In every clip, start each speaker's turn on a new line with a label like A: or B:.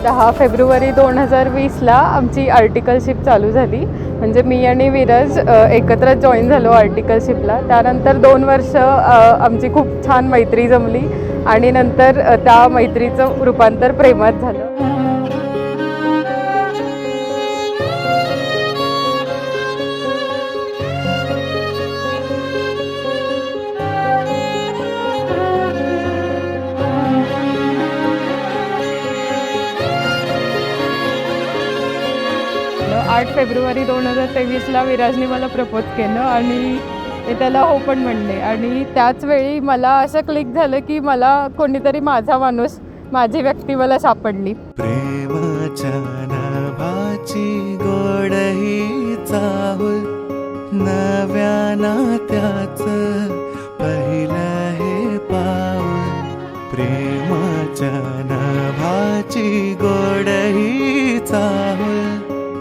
A: 10 February 2020ला आमची articleship चालू झाली. म्हणजे मी आणि विरज एकत्र जॉईन झालो आर्टिकलशिपला. त्यानंतर 2 वर्ष आमची खूप छान मैत्री जमली आणि नंतर त्या मैत्रीचं रूपांतर प्रेमात झालं. 8 फेब्रुवारी 2023ला विराजने मला प्रपोज केलं आणि ते त्याला हो पण म्हणले. आणि त्याच वेळी मला असं क्लिक झालं की मला कोणीतरी माझा माणूस, माझी व्यक्ती मला सापडली.
B: प्रेमाच्या नावाची गोड ही चाहूल, नव्या नात्याचं पहिलं हे पाऊल. प्रेमाच्या नावाची गोड ही चाहूल,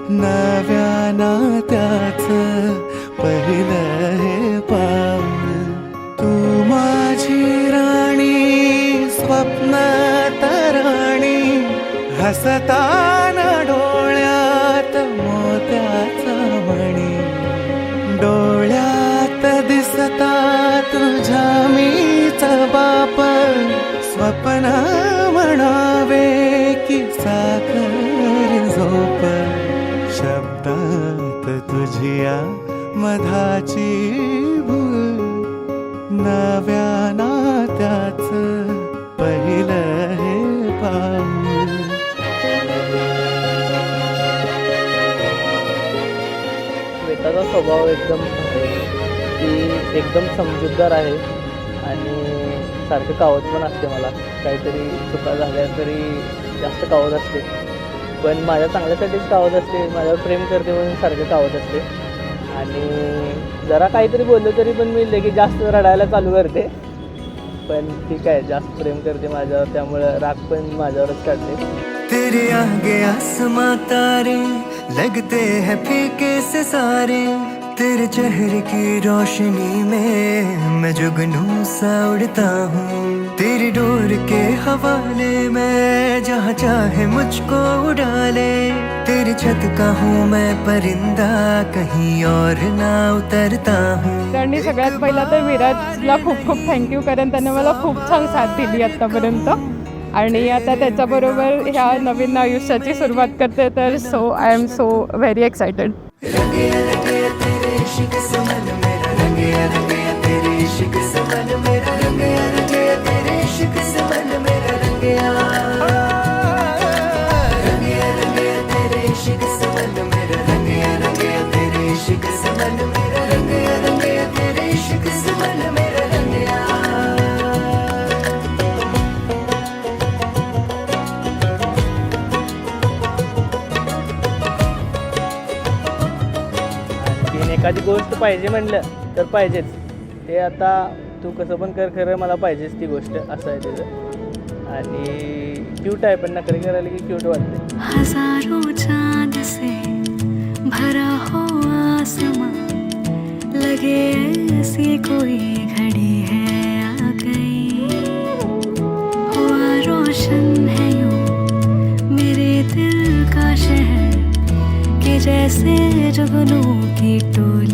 B: नव्या नात्याचं पहिलं हे पाऊल. तू माझी राणी, स्वप्नात राणी, हसताना डोळ्यात मोत्याचा मणी. डोळ्यात दिसता तुझ्या मीच बाप, स्वप्न म्हणावे की साखर झोप. शब्दात तुझिया मधाची भूल, नव्या नात्याचं पहिलं हे पाऊल.
C: श्वेताचा स्वभाव एकदम ती एकदम समजूतदार आहे आणि सारखं कावत पण असते. मला काहीतरी चुका झाल्या तरी जास्त कावत असते, पण माझ्या चांगल्यासाठीच कावत असते. माझ्यावर प्रेम करते म्हणून सारखं कावत असते. आणि जरा काहीतरी बोललो तरी पण मी लगेच जास्त रडायला चालू करते. पण ठीक आहे, जास्त प्रेम करते माझ्यावर, त्यामुळे राग पण माझ्यावरच काढते.
B: तेरे आगे आसमां तारे लगते हैं फीके से सारे, तेरे चेहरे की रोशनी में मैं जुगनू सा उड़ता हूँ. तेरी डोर के हवाले मैं जहाँ चाहे मुझको उड़ा ले. तेरी छत का हूँ मैं परिंदा, कहीं और ना उतरता हूँ.
A: आणि सगळ्यात पहिला तर विराजला खूप खूप थँक्यू, कारण त्याने मला खूप छान साथ दिली आत्तापर्यंत. आणि आता त्याच्याबरोबर ह्या नवीन आयुष्याची सुरुवात करते. तर so I am so very excited.
C: एखादी गोष्ट पाहिजे म्हणलं तर पाहिजेच. ते आता तू कसं पण कर, खरं मला पाहिजेच ती गोष्ट, असं आहे त्याचं. आणि क्यूट आहे, पण नकरी करायला की क्यूट वाटते.
D: हजारों चांद से भरा हो आसमां, लगे ऐसी कोई घड़ी है आ गई. हुआ रोशन है यूं मेरे दिल का शहर, कि जैसे जुगनू की टोली